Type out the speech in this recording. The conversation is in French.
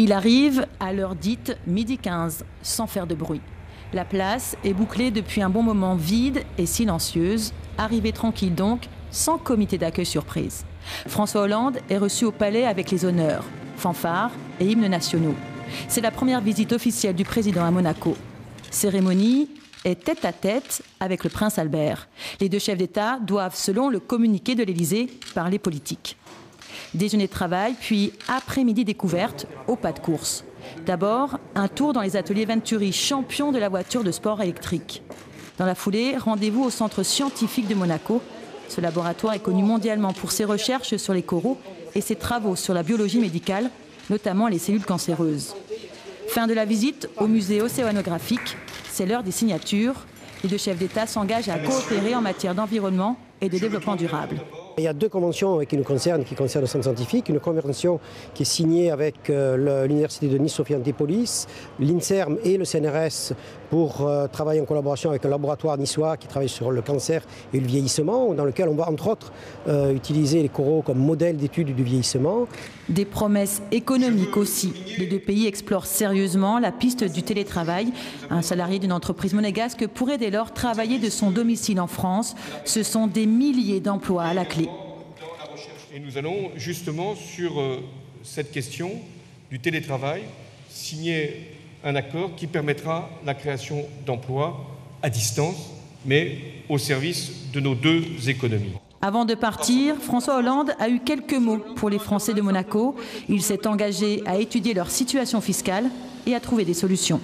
Il arrive à l'heure dite midi 15, sans faire de bruit. La place est bouclée depuis un bon moment, vide et silencieuse, arrivée tranquille donc, sans comité d'accueil surprise. François Hollande est reçu au palais avec les honneurs, fanfares et hymnes nationaux. C'est la première visite officielle du président à Monaco. Cérémonie est tête à tête avec le prince Albert. Les deux chefs d'État doivent, selon le communiqué de l'Élysée, parler politique. Déjeuner de travail, puis après-midi découverte au pas de course. D'abord, un tour dans les ateliers Venturi, champion de la voiture de sport électrique. Dans la foulée, rendez-vous au centre scientifique de Monaco. Ce laboratoire est connu mondialement pour ses recherches sur les coraux et ses travaux sur la biologie médicale, notamment les cellules cancéreuses. Fin de la visite au musée océanographique. C'est l'heure des signatures. Les deux chefs d'État s'engagent à coopérer en matière d'environnement et de développement durable. Il y a deux conventions qui nous concernent, qui concernent le centre scientifique. Une convention qui est signée avec l'Université de Nice Sophia Antipolis, l'INSERM et le CNRS pour travailler en collaboration avec un laboratoire niçois qui travaille sur le cancer et le vieillissement, dans lequel on va entre autres utiliser les coraux comme modèle d'étude du vieillissement. Des promesses économiques aussi. Les deux pays explorent sérieusement la piste du télétravail. Un salarié d'une entreprise monégasque pourrait dès lors travailler de son domicile en France. Ce sont des milliers d'emplois à la clé. Et nous allons justement sur cette question du télétravail signer un accord qui permettra la création d'emplois à distance, mais au service de nos deux économies. Avant de partir, François Hollande a eu quelques mots pour les Français de Monaco. Il s'est engagé à étudier leur situation fiscale et à trouver des solutions.